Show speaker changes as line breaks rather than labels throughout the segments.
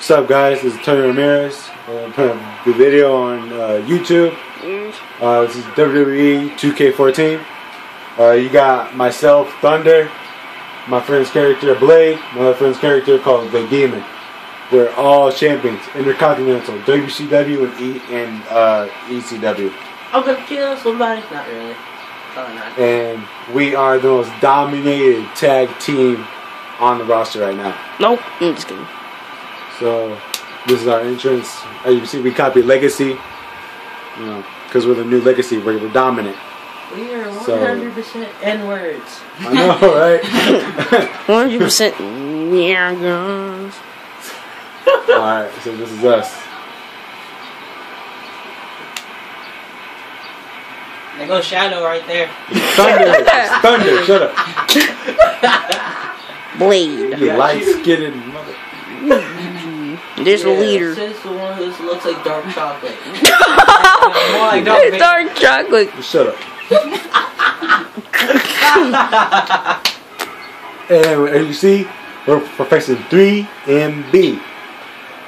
What's up, guys? This is Tony Ramirez. I'm putting the video on YouTube. This is WWE2K24. You got myself, Thunder, my friend's character, Blade, my other friend's character called The Demon. We're all champions, Intercontinental, WCW and ECW.
I'm gonna kill somebody. Not really. Probably not.
And we are the most dominated tag team on the roster right now.
Nope, I'm just kidding.
So, this is our entrance. As you can see, we copied Legacy. You know, because we're the new Legacy. We're dominant.
We are 100% N-words.
I know, right?
100% yeah, guys.
Alright, so this is us.
There goes Shadow right there.
Thunder! Thunder, shut up.
Blade.
You light-skinned mother.
There's a leader.
This is the one who looks like dark chocolate. More like
dark chocolate.
Shut up. And as you see, we're professing 3MB.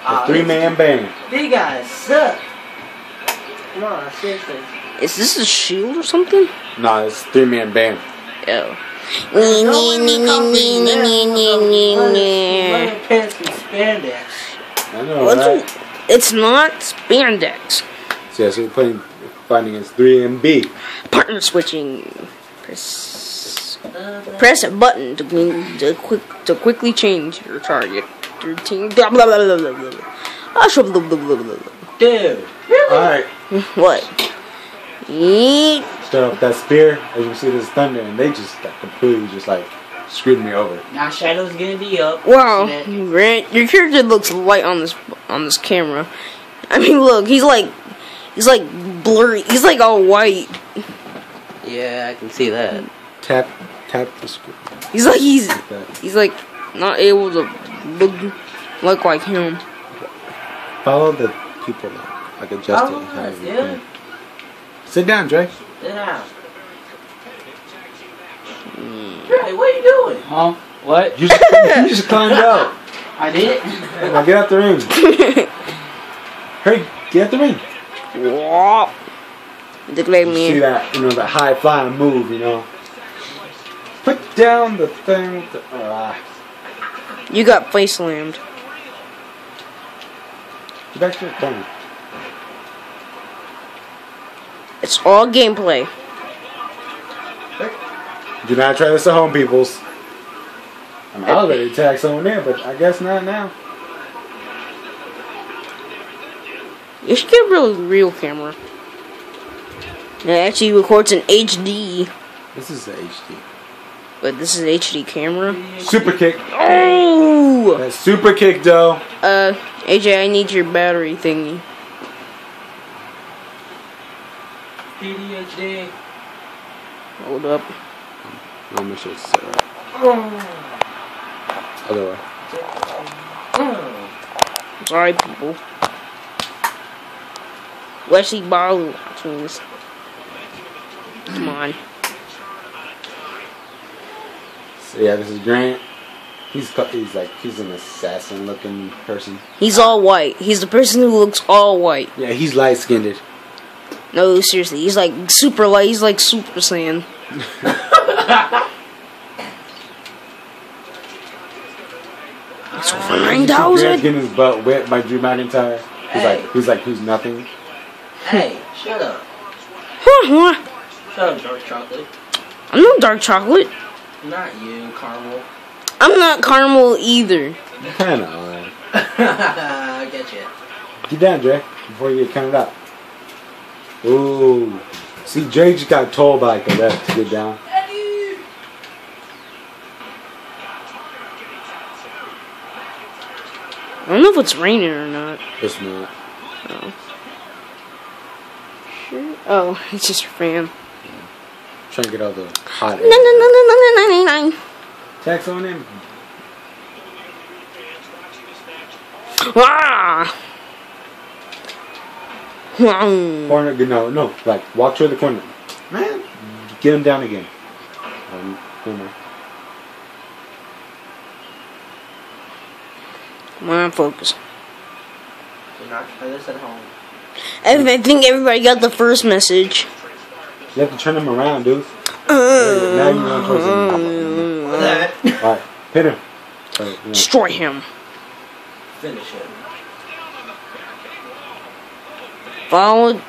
A three-man band.
These guys suck. Come on, seriously.
Is this a shield or something?
Nah, it's a three-man band.
Oh.
Pants and spandex.
I know, right?
It's not spandex.
So yeah, so we're fighting against 3MB.
Partner switching. Press a button to quickly change your target. Blah, blah, blah, blah, blah, blah.
Dude. Really?
Alright.
What?
Start off with that spear. As you can see, this Thunder, and they just got completely just like screwed me over.
Now Shadow's gonna be up.
Wow, Grant, your character looks light on this camera. I mean, look, he's like blurry. He's like all white.
Yeah, I can see that.
Tap the screen.
He's like not able to look like him.
Follow the people like adjusted.
Yeah.
Sit down, Dre.
Sit down. Dre, what are you doing?
Huh? What?
You just climbed out.
I did.
Now get out the ring. Hurry, get out the ring.
Whoa. Declare me.
See that, that high flying move, Put down the thing.
You got face slammed.
Get back to the thing.
It's all gameplay.
Do not try this at home, peoples. I was ready to tag someone there, but I guess not now.
You should get a real camera. It actually records in HD.
This is the HD.
But this is an HD camera.
Super kick.
Oh!
That super kick, though.
AJ, I need your battery thingy.
PDHD.
Hold up.
Let me make sure it's set right. Other way.
Sorry, people. Wesley Barlow watching this. Come on.
So yeah, this is Grant. He's an assassin-looking person.
He's all white. He's the person who looks all white.
Yeah, he's light-skinned.
No, seriously, he's like super light. He's like Super Saiyan. It's over 9,000.
Grant's getting his butt wet by Drew McIntyre. He's like, who's nothing.
Hey, shut up.
Huh?
Shut up, dark chocolate.
I'm not dark chocolate.
Not you, caramel.
I'm not caramel either.
I know.
I get you.
Get down, Dre, before you get counted out. Ooh. See, Dre just got told by the left to get down.
I don't know if it's raining or not.
It's not.
Oh. Sure. Oh, it's just your fan.
Trying to get all the hot air.
No.
Tax on him.
Ah!
Corner, no. Like, walk toward the corner. Man, get him down again. Corner.
Come on, focus.
not try this at home.
I think everybody got the first message.
You have to turn them around, dude. Now you run towards him.
What's that?
Alright, hit him. Right, yeah.
Destroy him.
Finish him.
Follow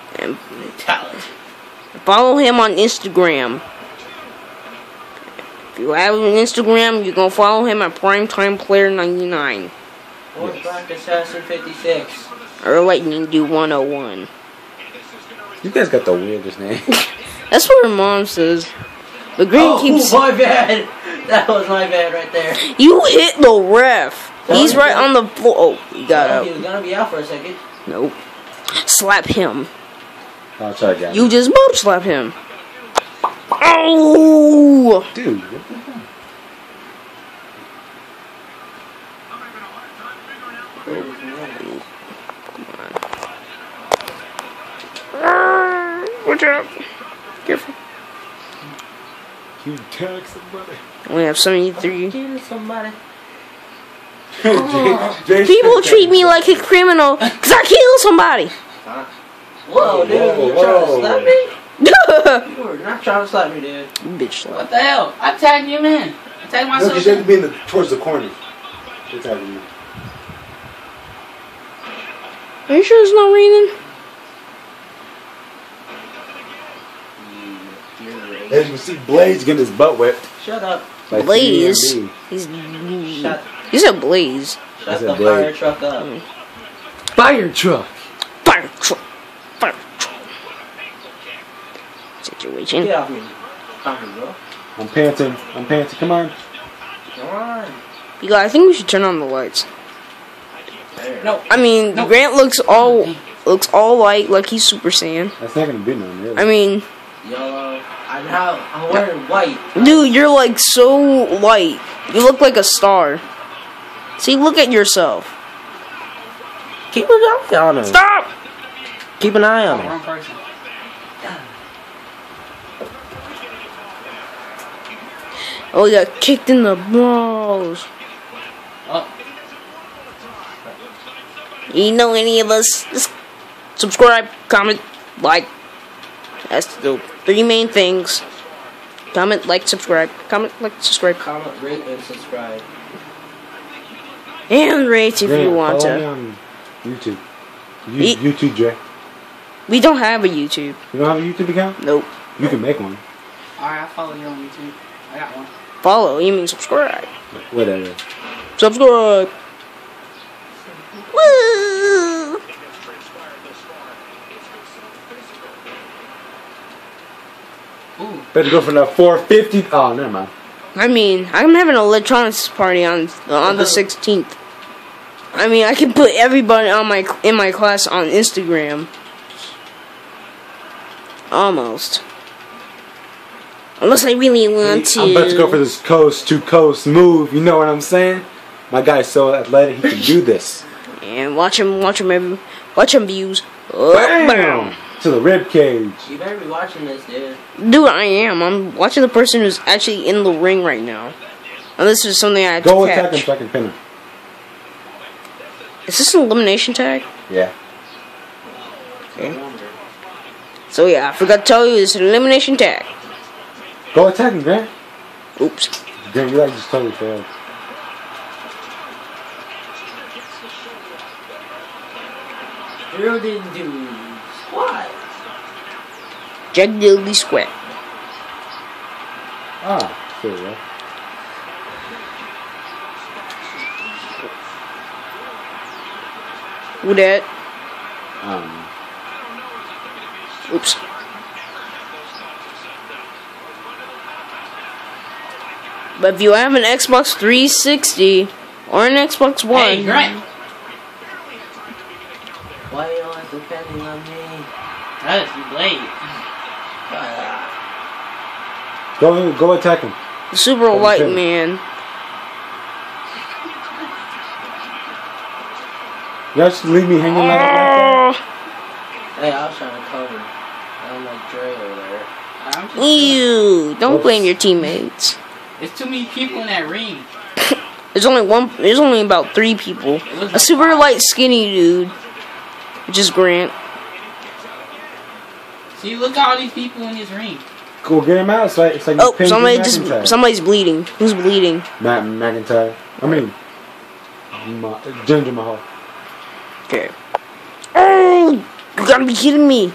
Talent.
follow him on Instagram. If you have an Instagram, you can follow him at PrimetimePlayer99
Or Black Assassin 56.
or Lightning Dude 101.
You guys got the weirdest name.
That's what her mom says. But Green keeps.
My bad. That was my bad right there.
You hit the ref. He's right on the floor. Oh, he got
He
out.
was gonna be out for a second.
Nope. Slap him.
I'll try again.
You just mob slap him. Oh!
Dude, what the hell?
Watch out. Careful.
You tag somebody.
We have 73.
Kill somebody.
People treat me like a criminal because I kill somebody.
Whoa, dude,
Whoa,
you trying to
whoa.
slap me?
Bitch
You were not trying to slap me, dude.
slap.
What the hell? I tagged him in. I tagged
No,
myself
because you have
in.
to be in towards the corner. You're tagging me.
Are you sure it's not raining?
As you can see, Blaze getting his butt whipped.
Shut up.
By
Blaze.
3MB.
He's.
Shut,
You said Blaze.
shut
said
the
blade.
fire truck up.
Fire truck.
Fire truck. Fire truck. Situation.
Get off me. Off me, bro.
I'm panting. Come on.
Come on.
You guys, I think we should turn on the lights.
There.
No.
I mean,
Nope.
Grant looks all light, like he's Super Saiyan.
That's not gonna be none, really.
I mean,
Yellow. I'm wearing white.
dude, you're like so light. You look like a star. See, look at yourself.
Keep an eye on him.
Stop!
Keep an eye on him.
Wrong person.
Oh, he got kicked in the balls.
Oh,
You know any of us? Just subscribe, comment, like. That's the three main things. Comment, like, subscribe. Comment, like, subscribe.
Comment, rate, and subscribe.
And rate if
Grant,
you want
follow me
to.
on YouTube.
Ye-
YouTube, Dre.
We don't have a YouTube.
You don't have a YouTube account?
Nope.
You can make one.
alright, I'll follow you on YouTube. I got one.
Follow, you mean subscribe.
Whatever.
Subscribe. Woo!
Ooh.
Better go for that 450. Oh, never mind.
I mean, I'm having an electronics party on the 16th. I mean, I can put everybody in my class on Instagram. Almost. Unless I really want to.
I'm about to go for this coast to coast move. You know what I'm saying? My guy's so athletic, he can do this.
And watch him views.
Bam! To the rib cage.
You better be watching this, dude.
Dude, I am. I'm watching the person who's actually in the ring right now. And this is something I have
Go
to
attack him
catch.
so I can pin him.
Is this an elimination tag?
Yeah.
Okay. So yeah, I forgot to tell you, it's an elimination tag.
Go attack him, Grant.
Oops.
Grant, you like just totally failed.
Drew didn't do squat.
Jack Diddley Squat.
Ah, there you go.
Who that? Oops. But if you have an Xbox 360 or an Xbox One,
Hey, Grant.
Why are you always depending on me?
That is Blade.
Go attack him.
the Super
Don't
Light
kill me.
Man.
You guys just leave me hanging like that?
Hey, I was trying to cover. I'm like Dre over there.
I'm just
Ew! Don't
Oops.
blame your teammates.
There's too many people in that ring.
There's only about 3 people.
It was
A super light, skinny dude, which is Grant.
See, look at all these people in his ring.
Cool, get him out. It's like
Oh, somebody's bleeding. Who's bleeding?
Matt McIntyre. I mean, Jinder Mahal.
Okay. Oh, you gotta be kidding me.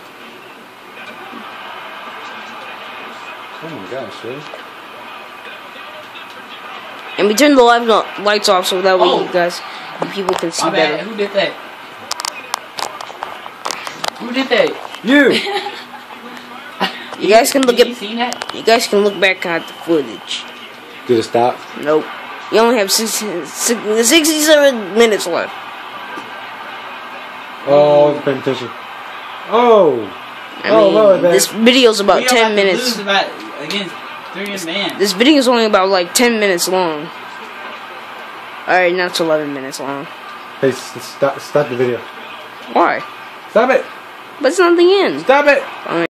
Oh my gosh, really?
And we turned the lights off so that way you people can see
My bad.
better.
Who did that? Who did that?
You.
You guys can look
You seen that?
You guys can look back at the footage.
Did it stop?
Nope. You only have 67 minutes left.
Oh, paying attention. Oh.
I mean, this video's about 10 minutes.
Against 3 man.
This video is only about like 10 minutes long. Alright, now it's 11 minutes long.
Hey, stop the video.
Why?
Stop it.
But it's not the end.
Stop it.
Alright.